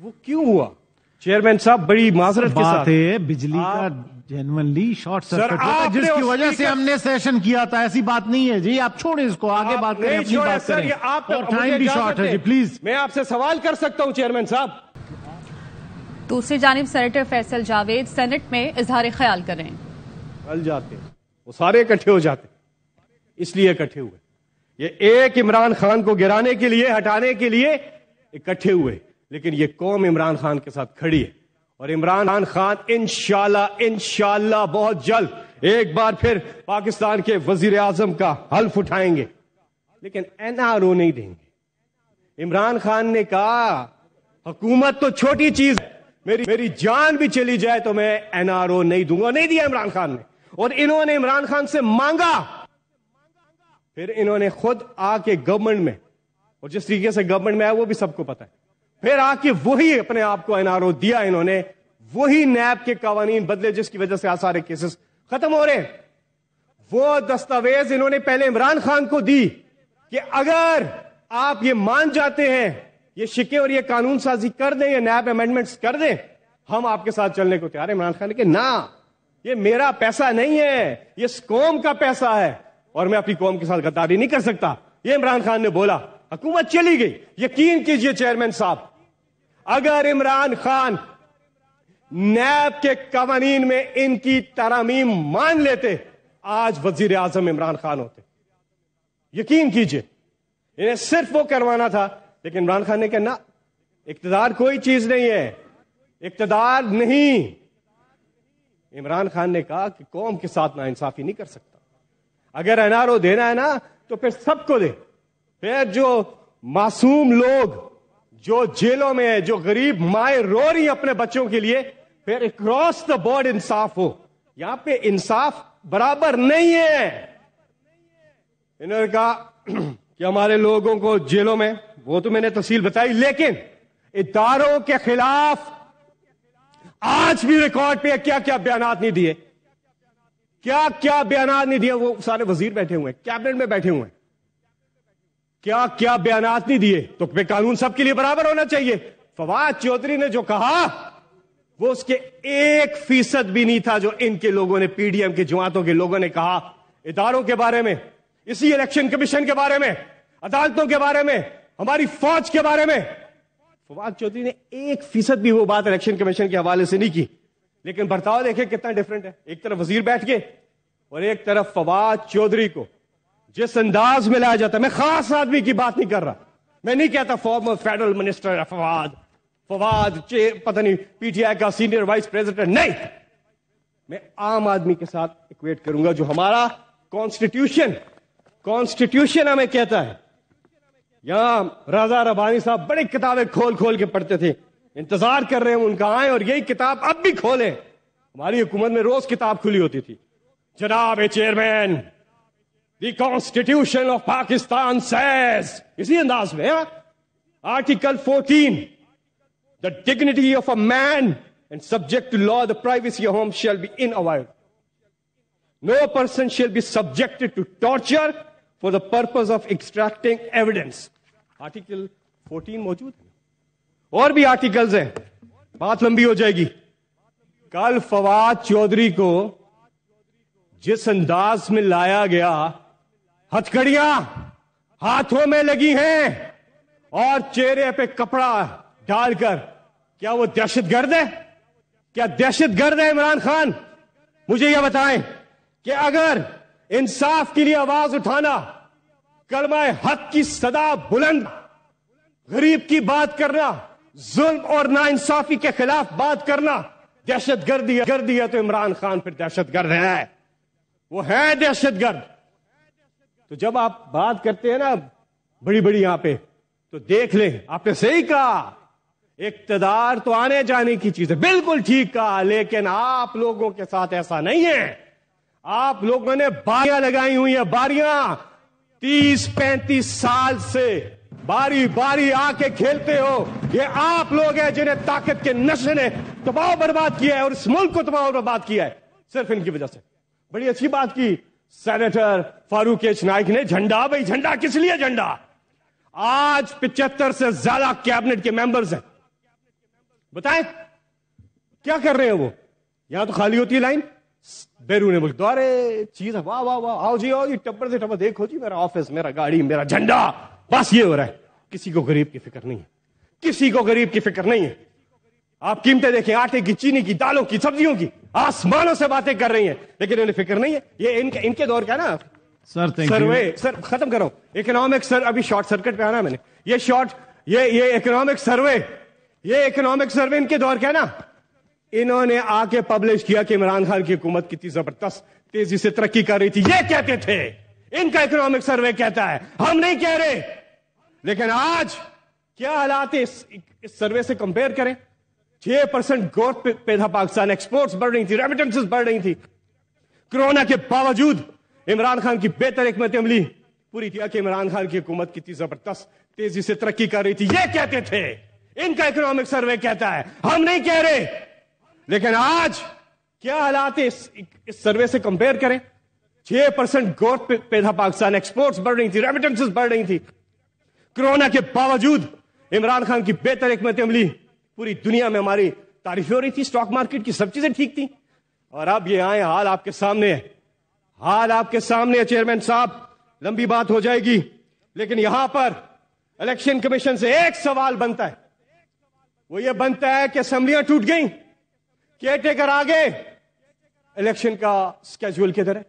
وہ کیوں ہوا چیئرمین صاحب؟ بڑی معذرت کے ساتھ ہے بجلی کا جینوئنلی شارٹ سرکٹ ہوتا جس کی وجہ سے ہم نے سیشن کیا تھا. ایسی بات نہیں ہے جی, آپ چھوڑیں اس کو, آگے بات کریں, اپنی بات کریں. اور ٹائم بھی شارٹ ہے جی, پلیز. میں آپ سے سوال کر سکتا ہوں چیئرمین صاحب؟ دوسری جانب سینیٹر فیصل جاوید سینٹ میں اظہار خیال کریں. چل جاتے وہ سارے اکٹھے ہو جاتے, اس لیے اکٹھے ہوئے. یہ ایک عمران خان کو گرانے کے لیے, ہٹانے کے لیے اکٹھے ہوئے, لیکن یہ قوم عمران خان کے ساتھ کھڑی ہے. اور عمران خان انشاءاللہ بہت جلد ایک بار پھر پاکستان کے وزیر اعظم کا حلف اٹھائیں گے, لیکن NRO نہیں دیں گے. عمران خان نے کہا حکومت تو چھوٹی چیز ہے, میری جان بھی چلی جائے تو میں NRO نہیں دوں گا. نہیں دیا عمران خان نے, اور انہوں نے عمران خان سے مانگا. پھر انہوں نے خود آ کے گورنمنٹ میں, اور جس طریقے سے گورنمنٹ میں آیا وہ بھی سب کو پتا ہے, پھر آ کے وہی اپنے آپ کو NRO دیا. انہوں نے وہی نیب کے قوانین بدلے جس کی وجہ سے سارے کیسز ختم ہو رہے ہیں. وہ دستاویز انہوں نے پہلے عمران خان کو دی کہ اگر آپ یہ مان جاتے ہیں, یہ شکے اور یہ قانون سازی کر دیں, یہ نیب امینڈمنٹس کر دیں, ہم آپ کے ساتھ چلنے کو تیار ہیں. عمران خان نے کہا نہ, یہ میرا پیسہ نہیں ہے, یہ اس قوم کا پیسہ ہے, اور میں اپنی قوم کے ساتھ غداری نہیں کر سکتا. یہ عمران خان نے بولا, حکومت چلی گئی. یقین کیجئے چیئرمین صاحب, اگر عمران خان نیب کے قوانین میں ان کی ترامیم مان لیتے, آج وزیر اعظم عمران خان ہوتے. یقین کیجئے, انہیں صرف وہ کروانا تھا, لیکن عمران خان نے کہا نہ, اقتدار کوئی چیز نہیں ہے, اقتدار نہیں. عمران خان نے کہا کہ قوم کے ساتھ ناانصافی نہیں کر سکتا. اگر NRO دینا ہے نا تو پھر سب کو دے. پھر جو معصوم لوگ جو جیلوں میں ہیں, جو غریب مائیں رو رہی ہیں اپنے بچوں کے لیے, پھر اکراس دا بورڈ انصاف ہو. یہاں پہ انصاف برابر نہیں ہے. انہوں نے کہا کہ ہمارے لوگوں کو جیلوں میں, وہ تو میں نے تفصیل بتائی, لیکن اداروں کے خلاف آج بھی ریکارڈ پہ کیا کیا بیانات نہیں دیے, کیا کیا بیانات نہیں دیے. وہ سارے وزیر بیٹھے ہوئے ہیں, کیبنٹ میں بیٹھے ہوئے ہیں, کیا کیا بیانات نہیں دیے. تو قانون سب کے لیے برابر ہونا چاہیے. فواد چودھری نے جو کہا وہ اس کے 1% بھی نہیں تھا جو ان کے لوگوں نے, PDM کے جماعتوں کے لوگوں نے کہا اداروں کے بارے میں, اسی الیکشن کمیشن کے بارے میں, عدالتوں کے بارے میں, ہماری فوج کے بارے میں. فواد چودھری نے 1% بھی وہ بات الیکشن کمیشن کے حوالے سے نہیں کی. لیکن برتاؤ دیکھیں کتنا ڈیفرنٹ ہے. ایک طرف وزیر بیٹھ کے اور ایک طرف فواد چودھری کو جس انداز میں لایا جاتا ہے. میں خاص آدمی کی بات نہیں کر رہا, میں نہیں کہتا فارمر فیڈرل منسٹر فواد پتہ نہیں PTI کا سینئر وائس پریزیڈنٹ, نہیں. میں عام آدمی کے ساتھ ایکویٹ کروں گا جو ہمارا کانسٹیٹیوشن ہمیں کہتا ہے. یہاں رضا ربانی صاحب بڑی کتابیں کھول کھول کے پڑھتے تھے, انتظار کر رہے ہیں ان کا آئیں اور یہی کتاب اب بھی کھولیں. ہماری حکومت میں روز کتاب کھلی ہوتی تھی. جناب chairman, the constitution of Pakistan says, اسی انداز میں article 14, the dignity of a man and subject to law, the privacy of home shall be inviolable. No person shall be subjected to torture for the purpose of extracting evidence. Article 14 موجود ہے, اور بھی articles ہیں, بات لمبی ہو جائے گی. کل فواد چودھری کو جس انداز میں لایا گیا, ہتھکڑیاں ہاتھوں میں لگی ہیں اور چہرے پہ کپڑا ڈال کر, کیا وہ دہشت گرد ہے؟ کیا دہشت گرد ہے عمران خان؟ مجھے یہ بتائیں کہ اگر انصاف کے لیے آواز اٹھانا, کلمہ حق کی صدا بلند, غریب کی بات کرنا, ظلم اور ناانصافی کے خلاف بات کرنا دہشت گردی ہے, تو عمران خان پھر دہشت گرد ہے, وہ ہے دہشت گرد. تو جب آپ بات کرتے ہیں نا بڑی بڑی یہاں پہ, تو دیکھ لیں, آپ نے صحیح کہا, اقتدار تو آنے جانے کی چیز ہے, بالکل ٹھیک کہا, لیکن آپ لوگوں کے ساتھ ایسا نہیں ہے. آپ لوگوں نے باریاں لگائی ہوئی ہیں, باریاں 30-35 سال سے باری باری آ کے کھیلتے ہو. یہ آپ لوگ ہیں جنہیں طاقت کے نشے نے تباہ و برباد کیا ہے, اور اس ملک کو تباہ و برباد کیا ہے صرف ان کی وجہ سے. بڑی اچھی بات کی سینیٹر فاروق ایچ نائک نے, جھنڈا, بھائی جھنڈا کس لیے؟ جھنڈا آج 75 سے زیادہ کیبنٹ کے ممبرز ہیں, بتائیں کیا کر رہے ہیں وہ؟ یہاں تو خالی ہوتی ہے لائن، بیرون ملک دورے چیز، واہ واہ واہ، آؤ جی ٹپر سے ٹپر، دیکھو جی میرا آفس، میرا گاڑی، میرا جھنڈا، بس یہ ہو رہا ہے. کسی کو غریب کی فکر نہیں ہے، کسی کو غریب کی فکر نہیں ہے. آپ قیمتیں دیکھیں، آٹے کی، چینی کی، دالوں کی، سبزیوں کی، آسمانوں سے باتیں کر رہی ہیں، لیکن انہیں فکر نہیں ہے. یہ ان کے دور کا نا سروے. سر ختم کرو اکنامک سر، ابھی شارٹ سرکٹ پہ آنا میں نے. یہ اکنامک سروے ان کے دور کا نا. انہوں نے آ کے پبلش کیا کہ عمران خان کی حکومت کتنی زبردست تیزی سے ترقی کر رہی تھی. یہ کہتے تھے، ان کا اکنامک سروے کہتا ہے، ہم نہیں کہہ رہے. لیکن آج کیا حالات ہے اس سروے سے کمپیئر کریں. 6% گروتھ پہ تھا پاکستان، ایکسپورٹس بڑھ رہی تھی، ریمیٹنسز بڑھ رہی تھی. کرونا کے باوجود عمران خان کی بہتر حکمت عملی پوری کیا کہ عمران خان کی حکومت کتنی زبردست تیزی سے ترقی کر رہی تھی. یہ کہتے تھے، ان کا اکنامک سروے کہتا ہے، ہم نہیں کہہ رہے. لیکن آج کیا حالات ہے اس سروے سے کمپیئر کریں. 6% گروتھ پہ تھا پاکستان، ایکسپورٹس بڑھ رہی تھی، ریمیٹنسز بڑھ رہی تھی. کرونا کے باوجود عمران خان کی بہتر حکمت عملی پوری دنیا میں ہماری تعریف ہو رہی تھی. اسٹاک مارکیٹ کی سب چیزیں ٹھیک تھیں. اور اب یہ آئے، حال آپ کے سامنے ہے، حال آپ کے سامنے ہے. چیئرمین صاحب، لمبی بات ہو جائے گی، لیکن یہاں پر الیکشن کمیشن سے ایک سوال بنتا ہے. وہ یہ بنتا ہے کہ اسمبلیاں ٹوٹ گئیں، کیئر ٹیکر آگے، الیکشن کا سکیجول کدھر ہے؟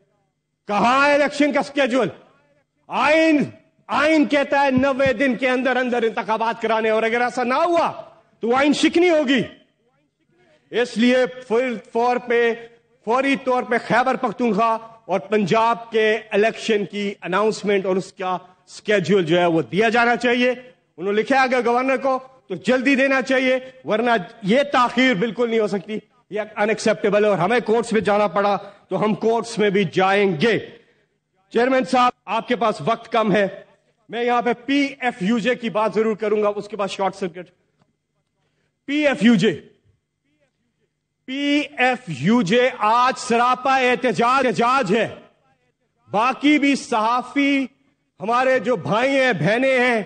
کہاں ہے الیکشن کا سکیجول؟ آئین کہتا ہے 90 دن کے اندر انتخابات کرانے، اور اگر ایسا نہ ہوا تو آئین شکنی ہوگی. اس لیے فوری طور پہ خیبر پختونخوا اور پنجاب کے الیکشن کی اناؤنسمنٹ اور اس کا سکیجول جو ہے وہ دیا جانا چاہیے. انہوں نے لکھا ہے گورنر کو تو جلدی دینا چاہیے، ورنہ یہ تاخیر بالکل نہیں ہو سکتی. یہ ان ایکسیپٹیبل ہے، اور ہمیں کورٹس میں جانا پڑا تو ہم کورٹس میں بھی جائیں گے. چیئرمین صاحب، آپ کے پاس وقت کم ہے، میں یہاں پہ پی ایف یو جے کی بات ضرور کروں گا، اس کے بعد شارٹ سرکٹ. پی ایف یو جے آج سراپا احتجاج ہے. باقی بھی صحافی ہمارے جو بھائی ہیں، بہنیں ہیں،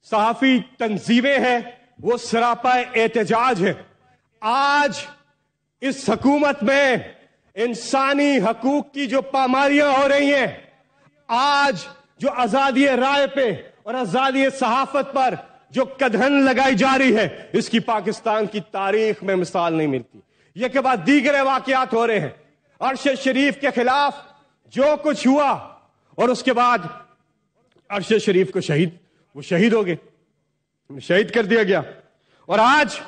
صحافی تنظیمیں ہیں، وہ سراپا احتجاج ہے. آج اس حکومت میں انسانی حقوق کی جو پامالیاں ہو رہی ہیں، آج جو آزادی رائے پہ اور آزادی صحافت پر جو قدغن لگائی جا رہی ہے، اس کی پاکستان کی تاریخ میں مثال نہیں ملتی. یہ کے بعد دیگر واقعات ہو رہے ہیں. ارشد شریف کے خلاف جو کچھ ہوا، اور اس کے بعد ارشد شریف کو شہید ہو گئے، شہید کر دیا گیا. اور آج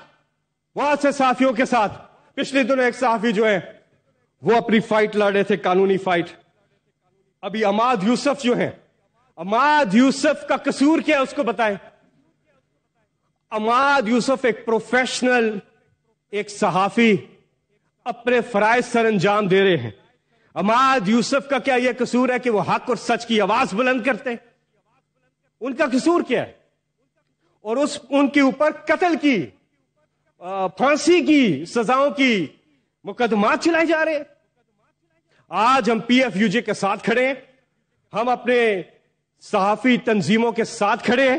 وہاں سے صحافیوں کے ساتھ پچھلے دنوں ایک صحافی جو ہے وہ اپنی فائٹ لڑ رہے تھے، قانونی فائٹ. ابھی عماد یوسف جو ہیں، عماد یوسف کا قصور کیا ہے اس کو بتائیں. عماد یوسف ایک پروفیشنل، ایک صحافی، اپنے فرائض سر انجام دے رہے ہیں. عماد یوسف کا کیا یہ قصور ہے کہ وہ حق اور سچ کی آواز بلند کرتے ہیں؟ ان کا قصور کیا ہے؟ اور ان کے اوپر قتل کی، پھانسی کی سزاؤں کی مقدمات چلائے جا رہے ہیں. آج ہم پی ایف یو جے کے ساتھ کھڑے ہیں، ہم اپنے صحافی تنظیموں کے ساتھ کھڑے ہیں.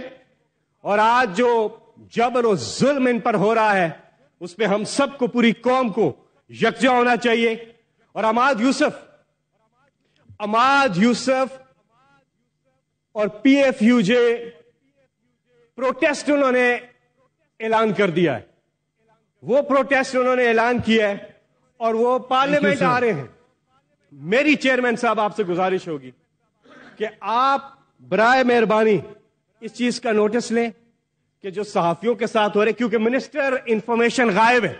اور آج جو جبر و ظلم ان پر ہو رہا ہے، اس پہ ہم سب کو، پوری قوم کو یکجا ہونا چاہیے. اور عماد یوسف اور پی ایف یو جے پروٹیسٹ انہوں نے اعلان کر دیا ہے. وہ پروٹیسٹ انہوں نے اعلان کیا ہے اور وہ پارلیمنٹ آ رہے ہیں. میری چیئرمین صاحب آپ سے گزارش ہوگی کہ آپ برائے مہربانی اس چیز کا نوٹس لیں کہ جو صحافیوں کے ساتھ ہو رہے، کیونکہ منسٹر انفارمیشن غائب ہے.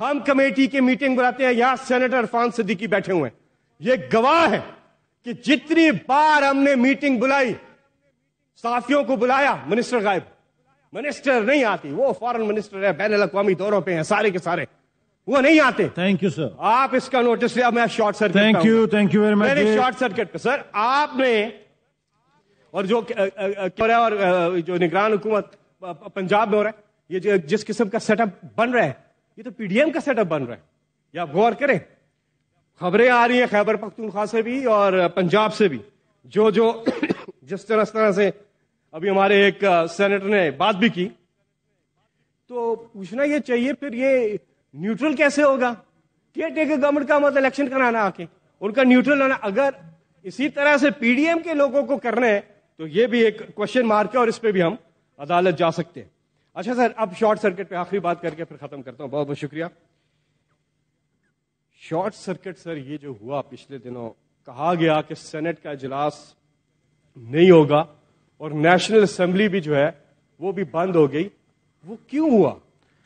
ہم کمیٹی کی میٹنگ بلاتے ہیں، یہاں سینیٹر عرفان صدیقی بیٹھے ہوئے ہیں، یہ گواہ ہے کہ جتنی بار ہم نے میٹنگ بلائی، صحافیوں کو بلایا، منسٹر غائب. منسٹر نہیں آتی، وہ فارن منسٹر ہے، بین الاقوامی دوروں پہ ہیں سارے کے سارے، وہ نہیں آتے. Thank you sir. آپ اس کا نوٹس لیا. میں short circuit, thank you very much. میرے شارٹ سرکٹ پہ سر آپ نے، اور جو نگران حکومت پنجاب میں ہو رہا ہے، یہ جس قسم کا سیٹ اپ بن رہا ہے، یہ تو پی ڈی ایم کا سیٹ اپ بن رہا ہے. یہ آپ غور کریں، خبریں آ رہی ہیں خیبر پختونخوا سے بھی اور پنجاب سے بھی، جو جس طرح سے ابھی ہمارے ایک سینیٹر نے بات بھی کی، تو پوچھنا یہ چاہیے پھر یہ نیوٹرل کیسے ہوگا؟ کیئر ٹیکر گورنمنٹ کا مطلب الیکشن کرانا آ کے ان کا نیوٹرل ہونا. اگر اسی طرح سے پی ڈی ایم کے لوگوں کو کرنا ہے تو یہ بھی ایک کوشچن مارک ہے اور اس پہ بھی ہم عدالت جا سکتے ہیں. اچھا سر، اب شارٹ سرکٹ پہ آخری بات کر کے پھر ختم کرتا ہوں. بہت بہت شکریہ. شارٹ سرکٹ سر یہ جو ہوا پچھلے دنوں، کہا گیا کہ سینٹ کا اجلاس نہیں ہوگا اور نیشنل اسمبلی بھی جو ہے وہ بھی بند ہو گئی. وہ کیوں ہوا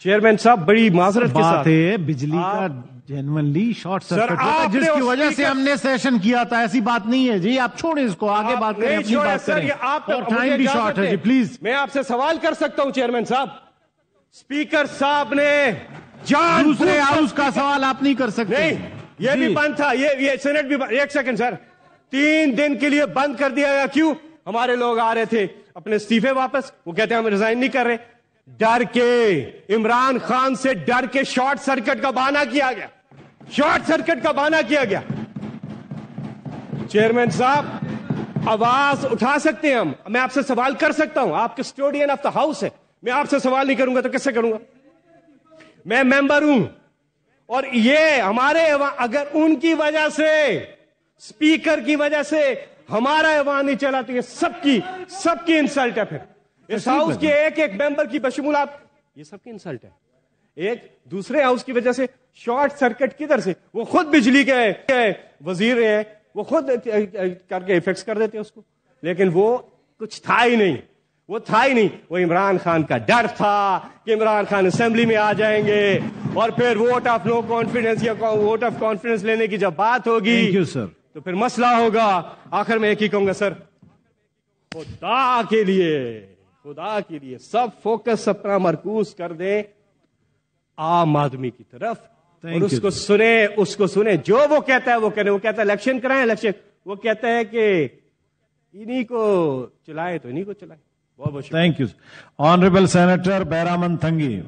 چیئرمین صاحب؟ بڑی معذرت کے ساتھ ہے بجلی کا جینوئنلی شارٹ سرکٹ ہوتا ہے جس کی وجہ سے ہم نے سیشن کیا تھا. ایسی بات نہیں ہے جی، آپ چھوڑیں اس کو، آگے بات کریں، اپنی بات کریں. اور ٹائم بھی شارٹ ہے جی، پلیز. میں آپ سے سوال کر سکتا ہوں چیئرمین صاحب؟ اسپیکر صاحب نے دوسرے ہاؤس کا سوال آپ نہیں کر سکتے. نہیں، یہ بھی بند تھا، یہ سینٹ بھی بند. ایک سیکنڈ سر، 3 دن کے لیے بند کر دیا گیا. کیوں؟ ہمارے لوگ آ رہے تھے اپنے استعفے واپس، وہ کہتے ہیں ہم ریزائن نہیں کر رہے. ڈر کے، عمران خان سے ڈر کے شارٹ سرکٹ کا بہانہ کیا گیا. شارٹ سرکٹ کا بہانہ کیا گیا. چیئرمین صاحب آواز اٹھا سکتے ہیں ہم. میں آپ سے سوال کر سکتا ہوں، آپ کسٹوڈین آف دا ہاؤس ہے. میں آپ سے سوال نہیں کروں گا تو کس سے کروں گا؟ میں ممبر ہوں اور یہ ہمارے اگر ان کی وجہ سے، اسپیکر کی وجہ سے ہمارا ایوان نہیں چلا تو یہ سب کی انسلٹ ہے. پھر اس ہاؤس کے ایک ایک ممبر کی بشمول آپ، یہ سب کی انسلٹ ہے. ایک دوسرے ہاؤس کی وجہ سے شارٹ سرکٹ کدھر سے؟ وہ خود بجلی کے وزیر ہیں، وہ خود کر کے فکس کر دیتے اس کو. لیکن وہ کچھ تھا ہی نہیں، وہ تھا ہی نہیں. وہ عمران خان کا ڈر تھا کہ عمران خان اسمبلی میں آ جائیں گے اور پھر ووٹ آف نو کانفیڈنس یا ووٹ آف کانفیڈنس لینے کی جب بات ہوگی تو پھر مسئلہ ہوگا. آخر میں ایک ہی کہوں گا سر، خدا کے لیے سب فوکس اپنا مرکوز کر دیں عام آدمی کی طرف اور اس کو سنیں. جو وہ کہتا ہے وہ کریں. وہ کہتا ہے الیکشن کرائیں الیکشن، وہ کہتا ہے کہ انہی کو چلائیں تو انہی کو چلائیں. بہت بہت thank you. Honourable senator Bahramand تھنگی.